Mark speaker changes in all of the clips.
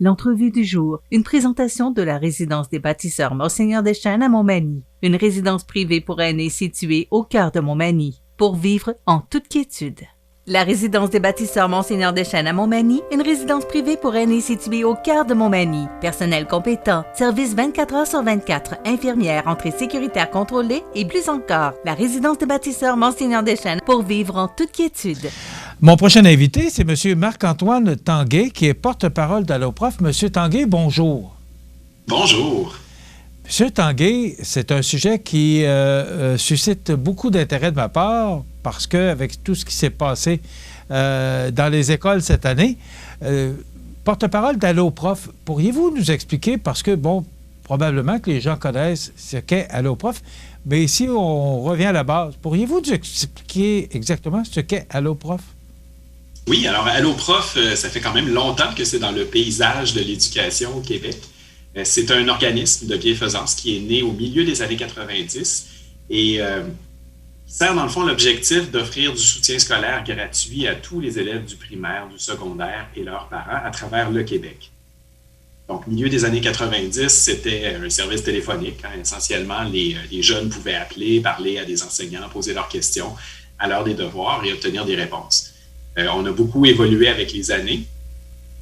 Speaker 1: L'entrevue du jour, une présentation de la résidence des bâtisseurs Monseigneur Deschênes à Montmagny, une résidence privée pour aînés située au cœur de Montmagny, pour vivre en toute quiétude. La résidence des bâtisseurs Monseigneur Deschênes à Montmagny, une résidence privée pour aînés située au cœur de Montmagny. Personnel compétent, service 24 heures sur 24, infirmière, entrée sécuritaire contrôlée et plus encore. La résidence des bâtisseurs Monseigneur Deschênes pour vivre en toute quiétude.
Speaker 2: Mon prochain invité, c'est M. Marc-Antoine Tanguay, qui est porte-parole d'Alloprof. M. Tanguay, bonjour.
Speaker 3: Bonjour.
Speaker 2: M. Tanguay, c'est un sujet qui suscite beaucoup d'intérêt de ma part parce qu'avec tout ce qui s'est passé dans les écoles cette année, porte-parole d'Alloprof, pourriez-vous nous expliquer, parce que, bon, probablement que les gens connaissent ce qu'est Alloprof, mais si on revient à la base, pourriez-vous nous expliquer exactement ce qu'est Alloprof?
Speaker 3: Oui, alors Alloprof, ça fait quand même longtemps que c'est dans le paysage de l'éducation au Québec. C'est un organisme de bienfaisance qui est né au milieu des années 90 et sert dans le fond l'objectif d'offrir du soutien scolaire gratuit à tous les élèves du primaire, du secondaire et leurs parents à travers le Québec. Donc, milieu des années 90, c'était un service téléphonique. Essentiellement, les jeunes pouvaient appeler, parler à des enseignants, poser leurs questions à l'heure des devoirs et obtenir des réponses. On a beaucoup évolué avec les années.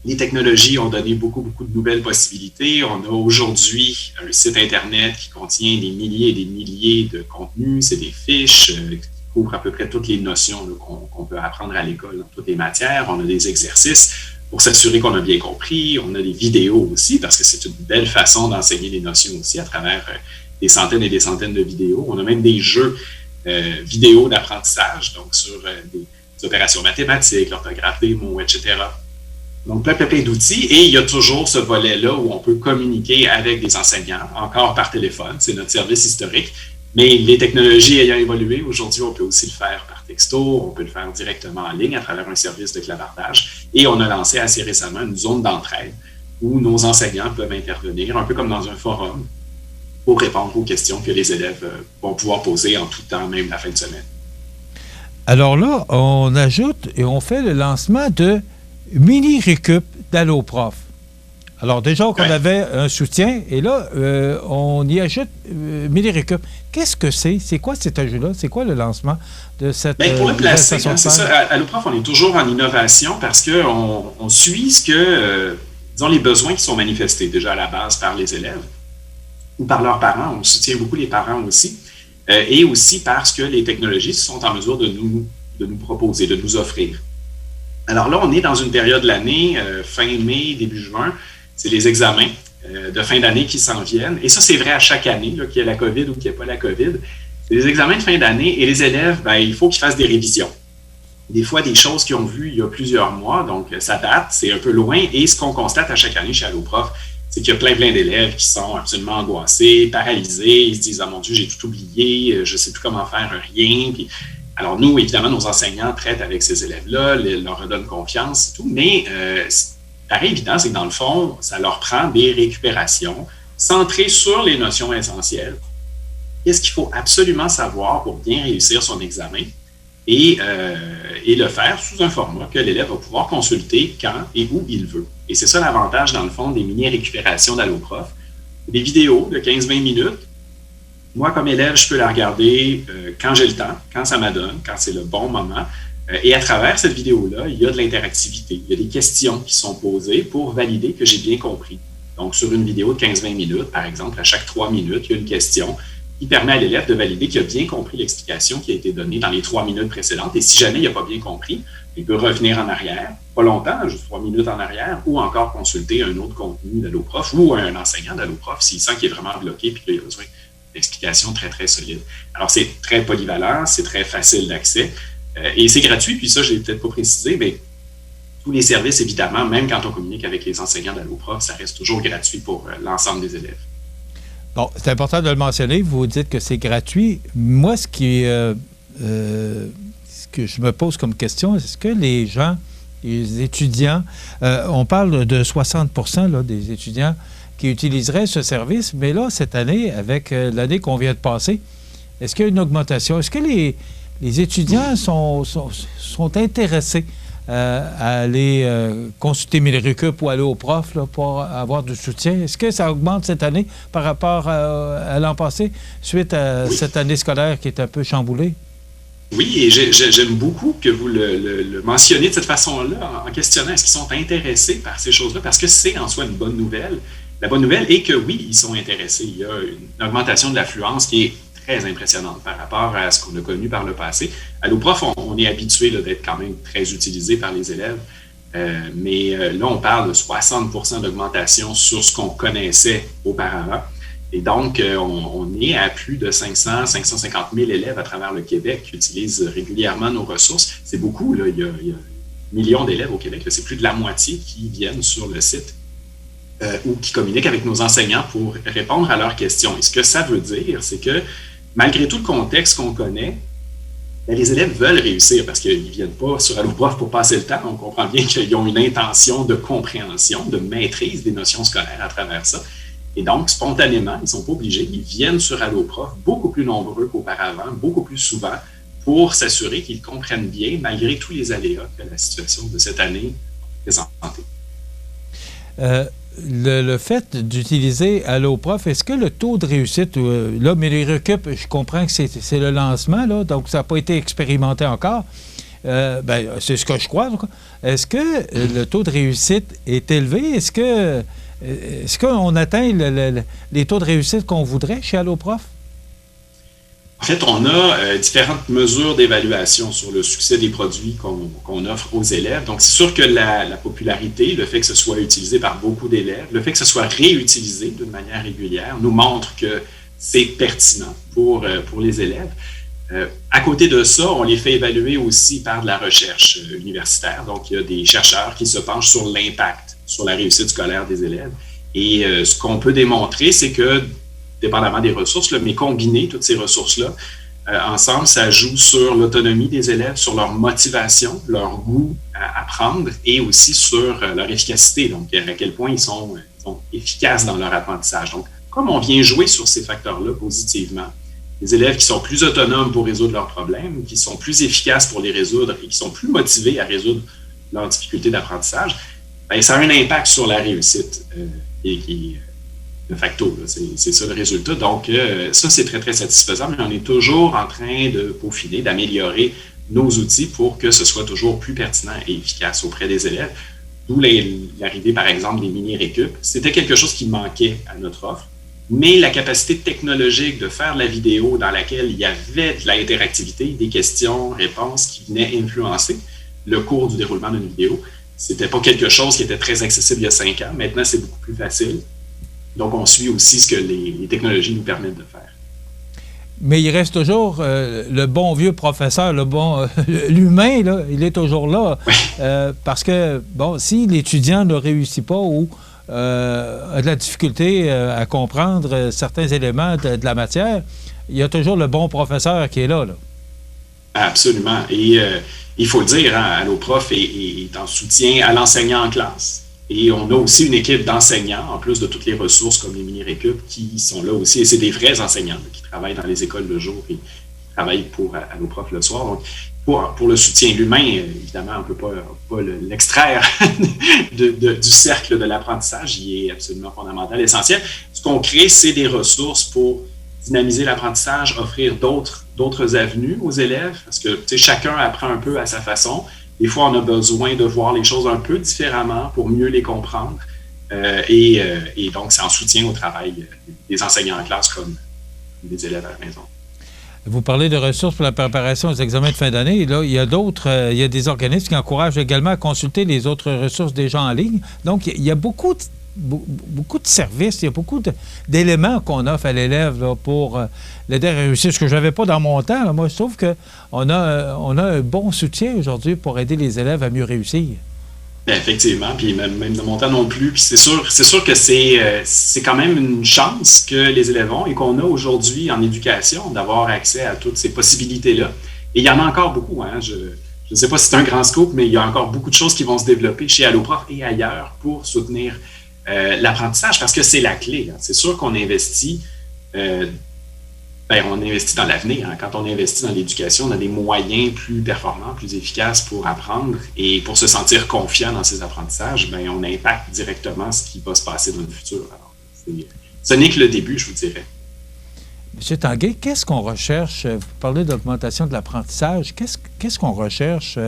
Speaker 3: Les technologies ont donné beaucoup de nouvelles possibilités. On a aujourd'hui un site Internet qui contient des milliers et des milliers de contenus. C'est des fiches qui couvrent à peu près toutes les notions qu'on peut apprendre à l'école dans toutes les matières. On a des exercices pour s'assurer qu'on a bien compris. On a des vidéos aussi, parce que c'est une belle façon d'enseigner les notions aussi à travers des centaines et des centaines de vidéos. On a même des jeux vidéo d'apprentissage, donc sur des opérations mathématiques, l'orthographe des mots, etc. Donc, plein d'outils. Et il y a toujours ce volet-là où on peut communiquer avec des enseignants, encore par téléphone. C'est notre service historique. Mais les technologies ayant évolué, aujourd'hui, on peut aussi le faire par texto, on peut le faire directement en ligne à travers un service de clavardage. Et on a lancé assez récemment une zone d'entraide où nos enseignants peuvent intervenir, un peu comme dans un forum, pour répondre aux questions que les élèves vont pouvoir poser en tout temps, même la fin de semaine.
Speaker 2: Alors là, on ajoute et on fait le lancement de mini-récup d'Alloprof. Alors déjà qu'on avait un soutien, et là, on y ajoute mini-récup. Qu'est-ce que c'est? C'est quoi cet ajout-là? C'est quoi le lancement de cette
Speaker 3: pour le placer, c'est ça. À Alloprof, on est toujours en innovation parce qu'on suit ce que, disons, les besoins qui sont manifestés déjà à la base par les élèves ou par leurs parents. On soutient beaucoup les parents aussi. Et aussi parce que les technologies sont en mesure de nous proposer, de nous offrir. Alors là, on est dans une période de l'année, fin mai, début juin, c'est les examens de fin d'année qui s'en viennent. Et ça, c'est vrai à chaque année, qu'il y ait la COVID ou qu'il n'y ait pas la COVID. C'est les examens de fin d'année et les élèves, il faut qu'ils fassent des révisions. Des fois, des choses qu'ils ont vues il y a plusieurs mois, donc ça date, c'est un peu loin. Et ce qu'on constate à chaque année chez Alloprof, c'est qu'il y a plein d'élèves qui sont absolument angoissés, paralysés. Ils se disent « Ah mon Dieu, j'ai tout oublié, je ne sais plus comment faire rien. » Puis, alors nous, évidemment, nos enseignants traitent avec ces élèves-là, leur redonnent confiance et tout. Mais pareil, évident, c'est que dans le fond, ça leur prend des récupérations centrées sur les notions essentielles. Qu'est-ce qu'il faut absolument savoir pour bien réussir son examen et le faire sous un format que l'élève va pouvoir consulter quand et où il veut. Et c'est ça l'avantage, dans le fond, des mini-récupérations d'Alloprof. Des vidéos de 15-20 minutes. Moi, comme élève, je peux la regarder quand j'ai le temps, quand ça m'adonne, quand c'est le bon moment. Et à travers cette vidéo-là, il y a de l'interactivité. Il y a des questions qui sont posées pour valider que j'ai bien compris. Donc, sur une vidéo de 15-20 minutes, par exemple, à chaque 3 minutes, il y a une question qui permet à l'élève de valider qu'il a bien compris l'explication qui a été donnée dans les 3 minutes précédentes. Et si jamais il n'a pas bien compris, il peut revenir en arrière, pas longtemps, juste 3 minutes en arrière, ou encore consulter un autre contenu d'Alloprof ou un enseignant d'Alloprof s'il sent qu'il est vraiment bloqué et qu'il a besoin d'explications très solides. Alors, c'est très polyvalent, c'est très facile d'accès et c'est gratuit. Puis ça, je ne l'ai peut-être pas précisé, mais tous les services, évidemment, même quand on communique avec les enseignants d'Alloprof, ça reste toujours gratuit pour l'ensemble des élèves.
Speaker 2: Bon, c'est important de le mentionner. Vous dites que c'est gratuit. Moi, ce que je me pose comme question, est-ce que les gens, les étudiants, on parle de 60 % des étudiants qui utiliseraient ce service, mais là, cette année, avec l'année qu'on vient de passer, est-ce qu'il y a une augmentation? Est-ce que les étudiants sont intéressés à aller consulter Milirecup ou aller au prof là, pour avoir du soutien. Est-ce que ça augmente cette année par rapport à l'an passé, suite à cette année scolaire qui est un peu chamboulée?
Speaker 3: Oui, et j'aime beaucoup que vous le mentionniez de cette façon-là, en questionnant est-ce qu'ils sont intéressés par ces choses-là, parce que c'est en soi une bonne nouvelle. La bonne nouvelle est que oui, ils sont intéressés. Il y a une augmentation de l'affluence qui est très impressionnante par rapport à ce qu'on a connu par le passé. À nos profs, on est habitué d'être quand même très utilisé par les élèves, mais là, on parle de 60% d'augmentation sur ce qu'on connaissait auparavant. Et donc, on est à plus de 550 000 élèves à travers le Québec qui utilisent régulièrement nos ressources. C'est beaucoup, là. Il y a millions d'élèves au Québec. C'est plus de la moitié qui viennent sur le site ou qui communiquent avec nos enseignants pour répondre à leurs questions. Et ce que ça veut dire, c'est que malgré tout le contexte qu'on connaît, les élèves veulent réussir parce qu'ils ne viennent pas sur Alloprof pour passer le temps. On comprend bien qu'ils ont une intention de compréhension, de maîtrise des notions scolaires à travers ça. Et donc, spontanément, ils ne sont pas obligés. Ils viennent sur Alloprof beaucoup plus nombreux qu'auparavant, beaucoup plus souvent, pour s'assurer qu'ils comprennent bien, malgré tous les aléas que la situation de cette année présente.
Speaker 2: Le fait d'utiliser Alloprof, est-ce que le taux de réussite, là, Milirecup, je comprends que c'est le lancement, là, donc ça n'a pas été expérimenté encore. C'est ce que je crois. Est-ce que le taux de réussite est élevé? Est-ce qu'on atteint les taux de réussite qu'on voudrait chez Alloprof?
Speaker 3: En fait, on a différentes mesures d'évaluation sur le succès des produits qu'on offre aux élèves. Donc, c'est sûr que la popularité, le fait que ce soit utilisé par beaucoup d'élèves, le fait que ce soit réutilisé d'une manière régulière, nous montre que c'est pertinent pour les élèves. À côté de ça, on les fait évaluer aussi par de la recherche universitaire. Donc, il y a des chercheurs qui se penchent sur l'impact sur la réussite scolaire des élèves. Et ce qu'on peut démontrer, c'est que, dépendamment des ressources, mais combiner toutes ces ressources-là, ensemble, ça joue sur l'autonomie des élèves, sur leur motivation, leur goût à apprendre et aussi sur leur efficacité, donc à quel point ils sont efficaces dans leur apprentissage. Donc, comme on vient jouer sur ces facteurs-là positivement, les élèves qui sont plus autonomes pour résoudre leurs problèmes, qui sont plus efficaces pour les résoudre et qui sont plus motivés à résoudre leurs difficultés d'apprentissage, bien, ça a un impact sur la réussite de facto. C'est ça le résultat. Donc, ça, c'est très, très satisfaisant, mais on est toujours en train de peaufiner, d'améliorer nos outils pour que ce soit toujours plus pertinent et efficace auprès des élèves. D'où l'arrivée, par exemple, des mini-récup. C'était quelque chose qui manquait à notre offre, mais la capacité technologique de faire de la vidéo dans laquelle il y avait de l'interactivité, des questions, réponses qui venaient influencer le cours du déroulement d'une vidéo, c'était pas quelque chose qui était très accessible il y a 5 ans. Maintenant, c'est beaucoup plus facile. Donc, on suit aussi ce que les technologies nous permettent de faire.
Speaker 2: Mais il reste toujours le bon vieux professeur, l'humain, là, il est toujours là. Oui. Parce que, bon, si l'étudiant ne réussit pas ou a de la difficulté à comprendre certains éléments de la matière, il y a toujours le bon professeur qui est là.
Speaker 3: Absolument. Et il faut le dire, Alloprof est en soutien à l'enseignant en classe. Et on a aussi une équipe d'enseignants, en plus de toutes les ressources comme les mini-récup, qui sont là aussi. Et c'est des vrais enseignants qui travaillent dans les écoles le jour et qui travaillent pour Alloprof le soir. Donc, pour le soutien humain, évidemment, on ne peut pas l'extraire du cercle de l'apprentissage. Il est absolument fondamental, essentiel. Ce qu'on crée, c'est des ressources pour dynamiser l'apprentissage, offrir d'autres avenues aux élèves, parce que chacun apprend un peu à sa façon. Des fois, on a besoin de voir les choses un peu différemment pour mieux les comprendre. Et donc, c'est en soutien au travail des enseignants en classe comme des élèves à la maison.
Speaker 2: Vous parlez de ressources pour la préparation aux examens de fin d'année. Là, il y a des organismes qui encouragent également à consulter les autres ressources déjà en ligne. Donc, il y a beaucoup de services, il y a beaucoup d'éléments qu'on offre à l'élève là, pour l'aider à réussir. Ce que je n'avais pas dans mon temps, là, moi, je trouve qu'on a un bon soutien aujourd'hui pour aider les élèves à mieux réussir.
Speaker 3: Bien, effectivement, puis même de mon temps non plus. Puis c'est sûr que c'est quand même une chance que les élèves ont et qu'on a aujourd'hui en éducation d'avoir accès à toutes ces possibilités-là. Et il y en a encore beaucoup. Hein? Je ne sais pas si c'est un grand scoop, mais il y a encore beaucoup de choses qui vont se développer chez Alloprof et ailleurs pour soutenir l'apprentissage, parce que c'est la clé. Hein. C'est sûr qu'on investit Bien, on investit dans l'avenir. Hein. Quand on investit dans l'éducation, on a des moyens plus performants, plus efficaces pour apprendre et pour se sentir confiant dans ses apprentissages, bien, on impacte directement ce qui va se passer dans le futur. Alors, ce n'est que le début, je vous dirais.
Speaker 2: M. Tanguay, qu'est-ce qu'on recherche? Vous parlez d'augmentation de l'apprentissage. Qu'est-ce qu'on recherche?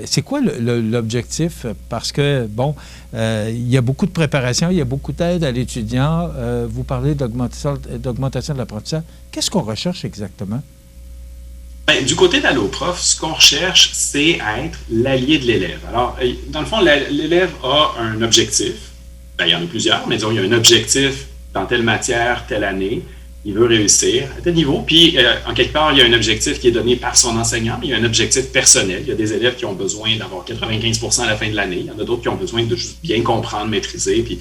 Speaker 2: C'est quoi l'objectif? Parce que, bon, il y a beaucoup de préparation, il y a beaucoup d'aide à l'étudiant. Vous parlez d'augmentation de l'apprentissage. Qu'est-ce qu'on recherche exactement?
Speaker 3: Bien, du côté d'Alloprof, ce qu'on recherche, c'est être l'allié de l'élève. Alors, dans le fond, l'élève a un objectif. Bien, il y en a plusieurs, mais disons, il y a un objectif dans telle matière, telle année. Il veut réussir à tel niveau. Puis, en quelque part, il y a un objectif qui est donné par son enseignant, mais il y a un objectif personnel. Il y a des élèves qui ont besoin d'avoir 95% à la fin de l'année. Il y en a d'autres qui ont besoin de juste bien comprendre, maîtriser. Puis,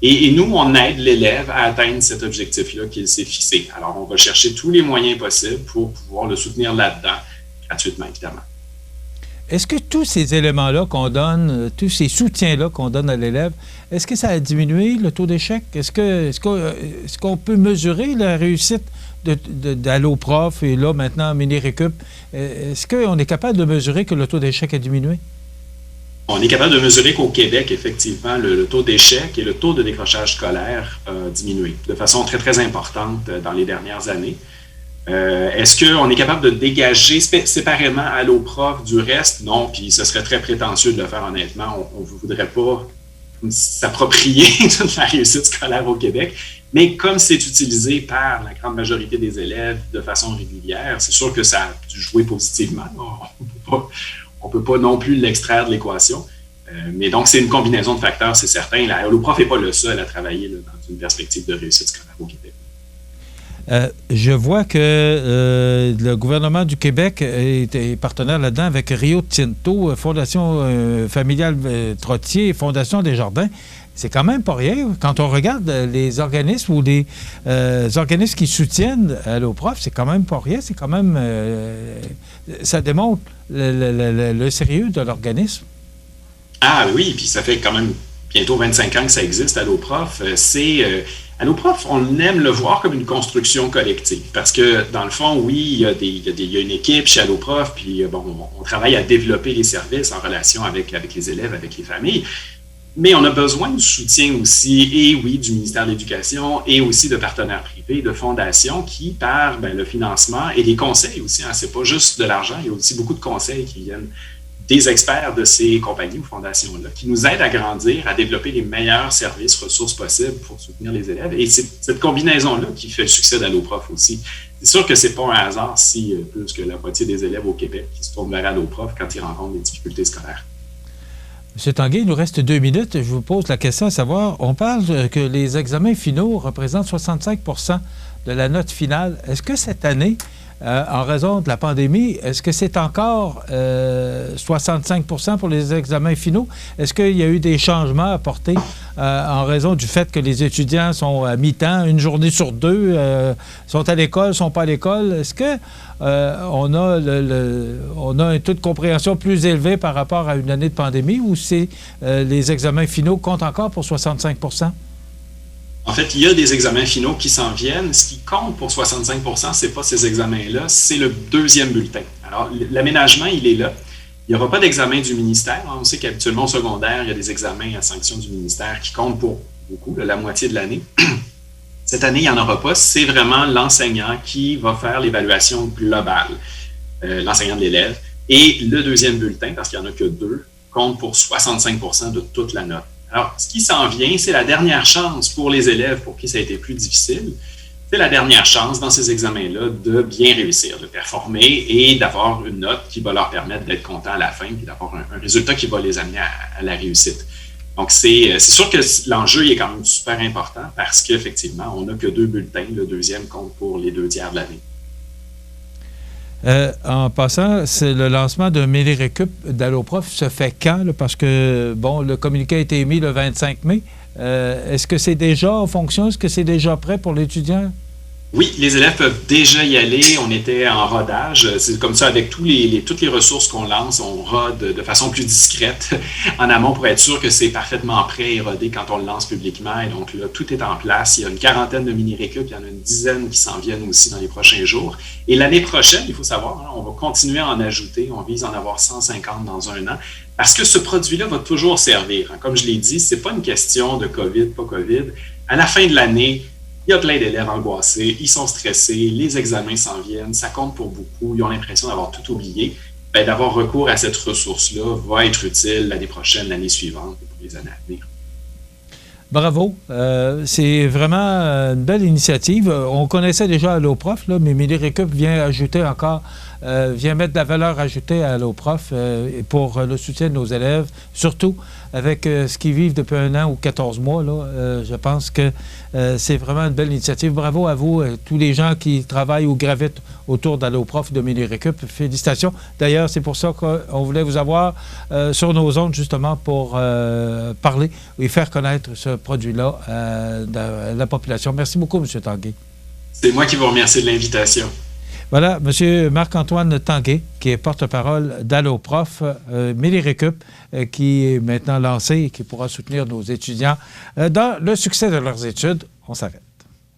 Speaker 3: et nous, on aide l'élève à atteindre cet objectif-là qu'il s'est fixé. Alors, on va chercher tous les moyens possibles pour pouvoir le soutenir là-dedans, gratuitement, évidemment.
Speaker 2: Est-ce que tous ces éléments-là qu'on donne, tous ces soutiens-là qu'on donne à l'élève, est-ce que ça a diminué le taux d'échec? Est-ce qu'on peut mesurer la réussite d'Alloprof et là, maintenant, Mini-Récup? Est-ce qu'on est capable de mesurer que le taux d'échec a diminué?
Speaker 3: On est capable de mesurer qu'au Québec, effectivement, le taux d'échec et le taux de décrochage scolaire a diminué de façon très, très importante dans les dernières années. Est-ce qu'on est capable de dégager séparément Alloprof du reste? Non, puis ce serait très prétentieux de le faire honnêtement. On ne voudrait pas s'approprier toute la réussite scolaire au Québec, mais comme c'est utilisé par la grande majorité des élèves de façon régulière, c'est sûr que ça a dû jouer positivement. On ne peut pas non plus l'extraire de l'équation. Mais donc, c'est une combinaison de facteurs, c'est certain. Alloprof n'est pas le seul à travailler là, dans une perspective de réussite scolaire au Québec.
Speaker 2: Je vois que le gouvernement du Québec est partenaire là-dedans avec Rio Tinto, Fondation familiale Trottier et Fondation Desjardins. C'est quand même pas rien. Quand on regarde les organismes ou les organismes qui soutiennent Alloprof, c'est quand même pas rien. C'est quand même... ça démontre le sérieux de l'organisme.
Speaker 3: Ah oui, puis ça fait quand même bientôt 25 ans que ça existe, Alloprof. Alloprof, on aime le voir comme une construction collective parce que, dans le fond, oui, il y a une équipe chez Alloprof, puis bon, on travaille à développer les services en relation avec les élèves, avec les familles, mais on a besoin du soutien aussi, et oui, du ministère de l'Éducation et aussi de partenaires privés, de fondations qui, par le financement et des conseils aussi, hein, c'est pas juste de l'argent, il y a aussi beaucoup de conseils qui viennent des experts de ces compagnies ou fondations-là, qui nous aident à grandir, à développer les meilleurs services, ressources possibles pour soutenir les élèves. Et c'est cette combinaison-là qui fait le succès d'Alloprof aussi. C'est sûr que c'est pas un hasard si plus que la moitié des élèves au Québec qui se tournent vers Alloprof quand ils rencontrent des difficultés scolaires.
Speaker 2: M. Tanguay, il nous reste 2 minutes. Je vous pose la question à savoir, on parle que les examens finaux représentent 65 % de la note finale. Est-ce que cette année, en raison de la pandémie, est-ce que c'est encore 65 % pour les examens finaux? Est-ce qu'il y a eu des changements apportés en raison du fait que les étudiants sont à mi-temps, une journée sur 2, sont à l'école, sont pas à l'école? Est-ce que on a un taux de compréhension plus élevé par rapport à une année de pandémie ou c'est les examens finaux comptent encore pour 65 %?
Speaker 3: En fait, il y a des examens finaux qui s'en viennent. Ce qui compte pour 65 %, ce n'est pas ces examens-là, c'est le deuxième bulletin. Alors, l'aménagement, il est là. Il n'y aura pas d'examen du ministère. On sait qu'habituellement, au secondaire, il y a des examens à sanction du ministère qui comptent pour beaucoup, la moitié de l'année. Cette année, il n'y en aura pas. C'est vraiment l'enseignant qui va faire l'évaluation globale, l'enseignant de l'élève. Et le deuxième bulletin, parce qu'il n'y en a que 2, compte pour 65 % de toute la note. Alors, ce qui s'en vient, c'est la dernière chance pour les élèves pour qui ça a été plus difficile. C'est la dernière chance dans ces examens-là de bien réussir, de performer et d'avoir une note qui va leur permettre d'être contents à la fin et d'avoir un résultat qui va les amener à la réussite. Donc, c'est sûr que l'enjeu est quand même super important parce qu'effectivement, on n'a que 2 bulletins. Le deuxième compte pour les 2 tiers de l'année.
Speaker 2: En passant, c'est le lancement d'un Mini-Récup d'Alloprof se fait quand? Là, parce que, bon, le communiqué a été émis le 25 mai. Est-ce que c'est déjà en fonction? Est-ce que c'est déjà prêt pour l'étudiant?
Speaker 3: Oui, les élèves peuvent déjà y aller. On était en rodage. C'est comme ça avec toutes les ressources qu'on lance, on rode de façon plus discrète en amont pour être sûr que c'est parfaitement prêt et rodé quand on le lance publiquement. Et donc là, tout est en place. Il y a une quarantaine de mini-récup. Il y en a une dizaine qui s'en viennent aussi dans les prochains jours. Et l'année prochaine, il faut savoir, on va continuer à en ajouter. On vise à en avoir 150 dans un an. Parce que ce produit-là va toujours servir. Comme je l'ai dit, c'est pas une question de COVID, pas COVID. À la fin de l'année, il y a plein d'élèves angoissés, ils sont stressés, les examens s'en viennent, ça compte pour beaucoup, ils ont l'impression d'avoir tout oublié. Bien, d'avoir recours à cette ressource-là va être utile l'année prochaine, l'année suivante et pour les années à venir.
Speaker 2: Bravo. C'est vraiment une belle initiative. On connaissait déjà Alloprof, là, mais Mini-Récup vient ajouter encore, vient mettre de la valeur ajoutée à Alloprof pour le soutien de nos élèves, surtout avec ce qu'ils vivent depuis 1 an ou 14 mois. Là, je pense que c'est vraiment une belle initiative. Bravo à vous, tous les gens qui travaillent ou gravitent autour d'Alloprof de Mini-Récup. Félicitations. D'ailleurs, c'est pour ça qu'on voulait vous avoir sur nos ondes, justement, pour parler et faire connaître ce produit-là à la population. Merci beaucoup, M. Tanguay.
Speaker 3: C'est moi qui vous remercie de l'invitation.
Speaker 2: Voilà, M. Marc-Antoine Tanguay, qui est porte-parole d'Alloprof, Mini-Récup, qui est maintenant lancé et qui pourra soutenir nos étudiants dans le succès de leurs études. On s'arrête.